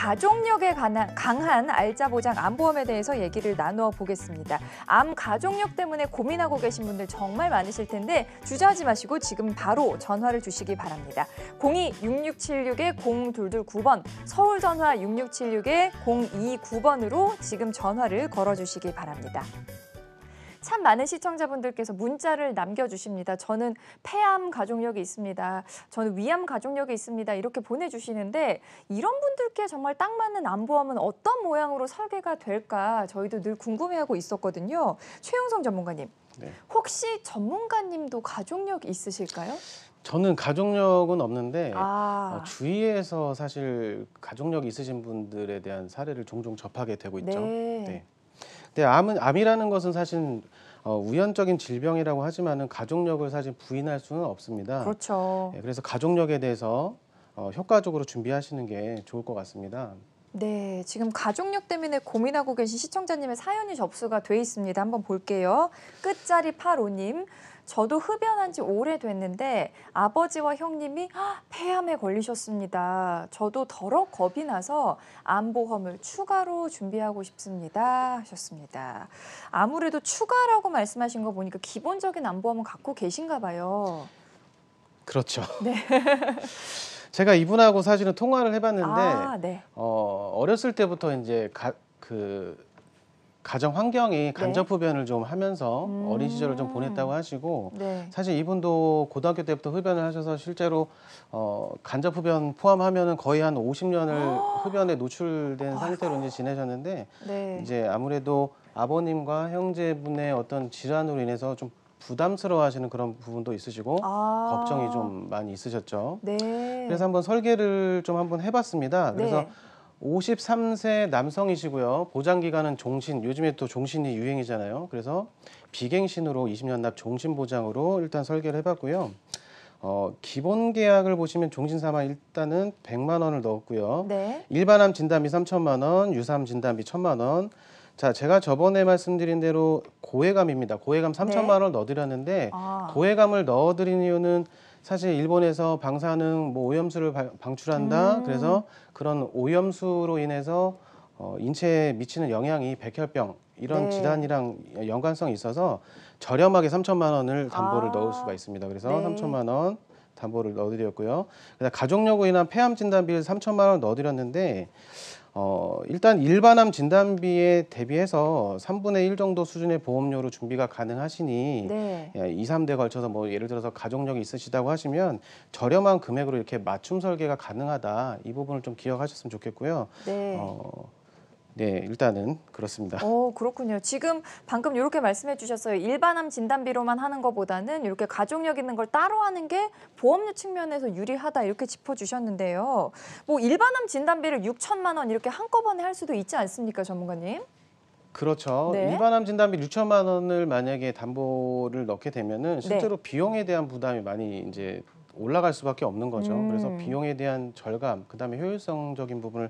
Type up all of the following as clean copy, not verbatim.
가족력에 강한 알짜보장 암보험에 대해서 얘기를 나누어 보겠습니다. 암 가족력 때문에 고민하고 계신 분들 정말 많으실 텐데 주저하지 마시고 지금 바로 전화를 주시기 바랍니다. 02-6676-0229번, 서울 전화 6676-029번으로 지금 전화를 걸어주시기 바랍니다. 참 많은 시청자분들께서 문자를 남겨주십니다. 저는 폐암 가족력이 있습니다. 저는 위암 가족력이 있습니다. 이렇게 보내주시는데 이런 분들께 정말 딱 맞는 암보험은 어떤 모양으로 설계가 될까 저희도 늘 궁금해하고 있었거든요. 최용성 전문가님, 네. 혹시 전문가님도 가족력 있으실까요? 저는 가족력은 없는데 주위에서 사실 가족력 있으신 분들에 대한 사례를 종종 접하게 되고 있죠. 네. 근데 암이라는 것은 사실 우연적인 질병이라고 하지만은 가족력을 사실 부인할 수는 없습니다. 그렇죠. 그래서 가족력에 대해서 효과적으로 준비하시는 게 좋을 것 같습니다. 네, 지금 가족력 때문에 고민하고 계신 시청자님의 사연이 접수가 돼 있습니다. 한번 볼게요. 끝자리 85님. 저도 흡연한 지 오래됐는데 아버지와 형님이 폐암에 걸리셨습니다. 저도 더러 겁이 나서 암보험을 추가로 준비하고 싶습니다 하셨습니다. 아무래도 추가라고 말씀하신 거 보니까 기본적인 암보험은 갖고 계신가 봐요. 그렇죠. 네. 제가 이분하고 사실은 통화를 해봤는데 네. 어렸을 때부터 이제 가정 환경이 간접 흡연을 좀 하면서 어린 시절을 좀 보냈다고 하시고 사실 이분도 고등학교 때부터 흡연을 하셔서 실제로 간접 흡연 포함하면은 거의 한 50년을 흡연에 노출된 상태로 이제 지내셨는데 이제 아무래도 아버님과 형제분의 어떤 질환으로 인해서 좀 부담스러워하시는 그런 부분도 있으시고 걱정이 좀 많이 있으셨죠. 그래서 한번 설계를 좀 한번 해봤습니다. 그래서 53세 남성이시고요. 보장기간은 종신, 요즘에 또 종신이 유행이잖아요. 그래서 비갱신으로 20년 납 종신 보장으로 일단 설계를 해봤고요. 기본 계약을 보시면 종신사만 일단은 100만 원을 넣었고요. 일반암 진단비 3천만 원, 유사암 진단비 1,000만 원. 자, 제가 저번에 말씀드린 대로 고해감입니다. 고해감 3천만 원을 넣어드렸는데 고해감을 넣어드린 이유는 사실 일본에서 방사능 오염수를 방출한다. 그래서 그런 오염수로 인해서 인체에 미치는 영향이 백혈병 이런 질환이랑 연관성이 있어서 저렴하게 3천만 원을 담보를 넣을 수가 있습니다. 그래서 3천만 원 담보를 넣어드렸고요. 가족력으로 인한 폐암 진단비를 3천만 원 넣어드렸는데 일단 일반암 진단비에 대비해서 3분의 1 정도 수준의 보험료로 준비가 가능하시니 2, 3대 걸쳐서 뭐 예를 들어서 가족력이 있으시다고 하시면 저렴한 금액으로 이렇게 맞춤 설계가 가능하다. 이 부분을 좀 기억하셨으면 좋겠고요. 네, 일단은 그렇습니다. 그렇군요. 지금 방금 이렇게 말씀해 주셨어요. 일반암 진단비로만 하는 것보다는 이렇게 가족력 있는 걸 따로 하는 게 보험료 측면에서 유리하다 이렇게 짚어주셨는데요. 뭐 일반암 진단비를 6천만 원 이렇게 한꺼번에 할 수도 있지 않습니까, 전문가님? 그렇죠. 일반암 진단비 6천만 원을 만약에 담보를 넣게 되면은 실제로 비용에 대한 부담이 많이 이제 올라갈 수밖에 없는 거죠. 그래서 비용에 대한 절감, 그다음에 효율성적인 부분을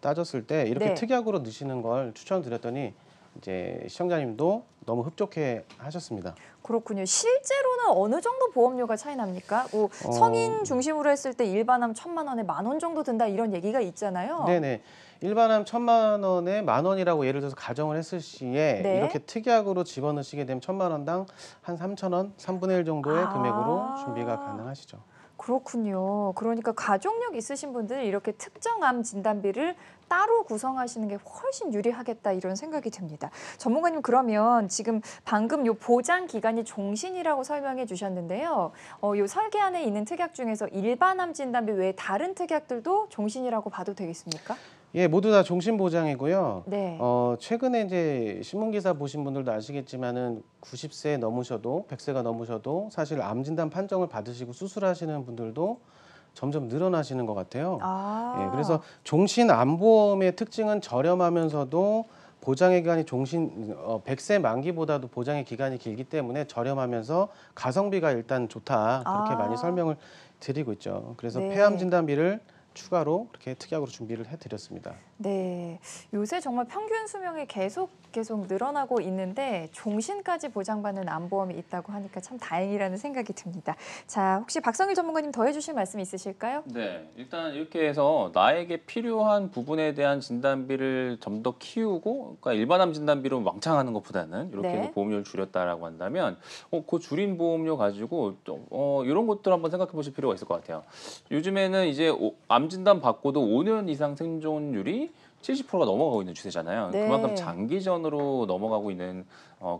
따졌을 때 이렇게 특약으로 넣으시는 걸 추천드렸더니 이제 시청자님도 너무 흡족해 하셨습니다. 그렇군요. 실제로는 어느 정도 보험료가 차이 납니까? 뭐 성인 중심으로 했을 때 일반암 1,000만 원에 10,000원 정도 든다 이런 얘기가 있잖아요. 네네. 일반암 1,000만 원에 10,000원이라고 예를 들어서 가정을 했을 시에 이렇게 특약으로 집어넣으시게 되면 1,000만 원당 한 3,000원, 3분의 1 정도의 금액으로 준비가 가능하시죠. 그렇군요. 그러니까 가족력 있으신 분들은 이렇게 특정 암 진단비를 따로 구성하시는 게 훨씬 유리하겠다 이런 생각이 듭니다. 전문가님, 그러면 지금 방금 요 보장 기간이 종신이라고 설명해 주셨는데요. 요 설계안에 있는 특약 중에서 일반암 진단비 외에 다른 특약들도 종신이라고 봐도 되겠습니까? 예, 모두 다 종신 보장이고요. 네. 최근에 이제 신문기사 보신 분들도 아시겠지만은 90세 넘으셔도 100세가 넘으셔도 사실 암 진단 판정을 받으시고 수술하시는 분들도 점점 늘어나시는 것 같아요. 예, 그래서 종신 암보험의 특징은 저렴하면서도 보장의 기간이 종신 100세 만기보다도 보장의 기간이 길기 때문에 저렴하면서 가성비가 일단 좋다. 그렇게 많이 설명을 드리고 있죠. 그래서 폐암 진단비를 추가로 이렇게 특약으로 준비를 해드렸습니다. 네, 요새 정말 평균 수명이 계속 늘어나고 있는데 종신까지 보장받는 암보험이 있다고 하니까 참 다행이라는 생각이 듭니다. 자, 혹시 박성일 전문가님 더 해주실 말씀 있으실까요? 네, 일단 이렇게 해서 나에게 필요한 부분에 대한 진단비를 좀 더 키우고, 그러니까 일반암 진단비로 왕창 하는 것보다는 이렇게 네. 해서 보험료를 줄였다라고 한다면, 그 줄인 보험료 가지고 좀 이런 것들 한번 생각해 보실 필요가 있을 것 같아요. 요즘에는 이제 암 진단 받고도 5년 이상 생존율이 70%가 넘어가고 있는 추세잖아요. 네. 그만큼 장기전으로 넘어가고 있는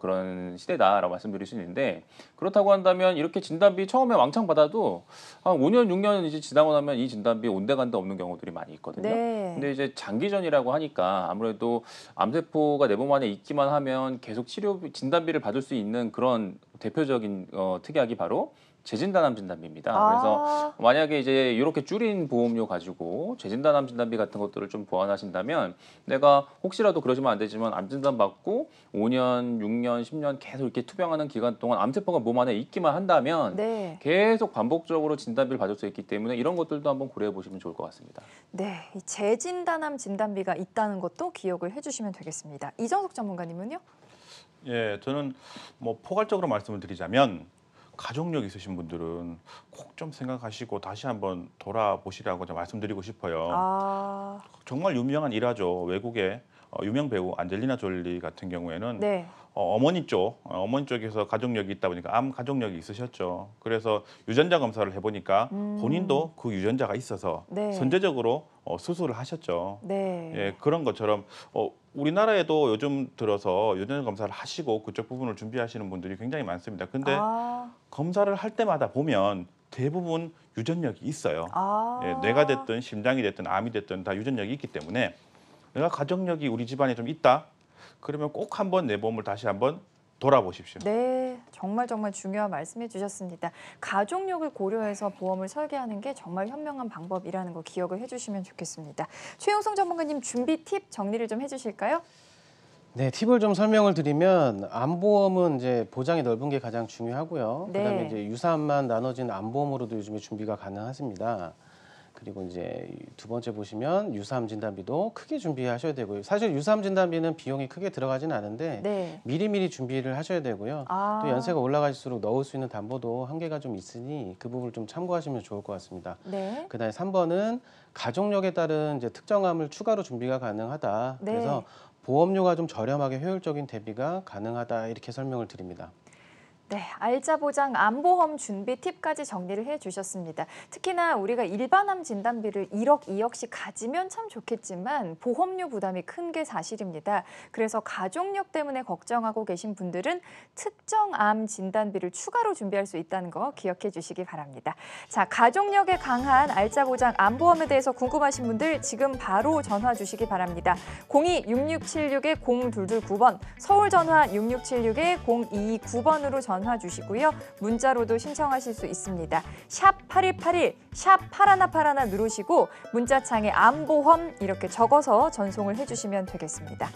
그런 시대다라고 말씀드릴 수 있는데, 그렇다고 한다면 이렇게 진단비 처음에 왕창 받아도 한 5년, 6년 이제 지나고 나면 이 진단비 온데간데 없는 경우들이 많이 있거든요. 네. 근데 이제 장기전이라고 하니까 아무래도 암세포가 내 몸 안에 있기만 하면 계속 진단비를 받을 수 있는 그런 대표적인 특약이 바로 재진단암 진단비입니다. 그래서 만약에 이제 이렇게 줄인 보험료 가지고 재진단암 진단비 같은 것들을 좀 보완하신다면, 내가 혹시라도 그러시면 안 되지만 암 진단 받고 5년, 6년, 10년 계속 이렇게 투병하는 기간 동안 암세포가 몸 안에 있기만 한다면 네. 계속 반복적으로 진단비를 받을 수 있기 때문에 이런 것들도 한번 고려해 보시면 좋을 것 같습니다. 네, 이 재진단암 진단비가 있다는 것도 기억을 해주시면 되겠습니다. 이정석 전문가님은요? 예, 저는 뭐 포괄적으로 말씀을 드리자면 가족력 있으신 분들은 꼭 좀 생각하시고 다시 한번 돌아보시라고 좀 말씀드리고 싶어요. 정말 유명한 일화죠. 외국의 유명 배우 안젤리나 졸리 같은 경우에는 네. 어머니 쪽에서 가족력이 있다 보니까 암 가족력이 있으셨죠. 그래서 유전자 검사를 해보니까 본인도 그 유전자가 있어서 네. 선제적으로 수술을 하셨죠. 네. 예, 그런 것처럼 우리나라에도 요즘 들어서 유전자 검사를 하시고 그쪽 부분을 준비하시는 분들이 굉장히 많습니다. 근데 검사를 할 때마다 보면 대부분 유전력이 있어요. 예, 뇌가 됐든 심장이 됐든 암이 됐든 다 유전력이 있기 때문에 내가 가족력이 우리 집안에 좀 있다? 그러면 꼭 한번 내 몸을 다시 한번 돌아보십시오. 네, 정말 중요한 말씀해 주셨습니다. 가족력을 고려해서 보험을 설계하는 게 정말 현명한 방법이라는 거 기억을 해주시면 좋겠습니다. 최용성 전문가님 준비 팁 정리를 좀 해주실까요? 네, 팁을 좀 설명을 드리면 암보험은 이제 보장이 넓은 게 가장 중요하고요. 네. 그다음에 이제 유사암만 나눠진 암보험으로도 요즘에 준비가 가능하십니다. 그리고 이제 두 번째 보시면 유사암 진단비도 크게 준비하셔야 되고요. 사실 유사암 진단비는 비용이 크게 들어가지는 않은데 네. 미리미리 준비를 하셔야 되고요. 또 연세가 올라갈수록 넣을 수 있는 담보도 한계가 좀 있으니 그 부분을 좀 참고하시면 좋을 것 같습니다. 네. 그다음에 3번은 가족력에 따른 이제 특정암을 추가로 준비가 가능하다. 네. 그래서 보험료가 좀 저렴하게 효율적인 대비가 가능하다 이렇게 설명을 드립니다. 네, 알짜 보장 암보험 준비 팁까지 정리를 해주셨습니다. 특히나 우리가 일반암 진단비를 1억, 2억씩 가지면 참 좋겠지만 보험료 부담이 큰 게 사실입니다. 그래서 가족력 때문에 걱정하고 계신 분들은 특정 암 진단비를 추가로 준비할 수 있다는 거 기억해 주시기 바랍니다. 자, 가족력에 강한 알짜 보장 암보험에 대해서 궁금하신 분들 지금 바로 전화 주시기 바랍니다. 02-6676-0229번, 서울 전화 6676-0229번으로 전화 주시고요. 문자로도 신청하실 수 있습니다. 샵 8181, 샵 8181 누르시고 문자창에 암보험 이렇게 적어서 전송을 해주시면 되겠습니다.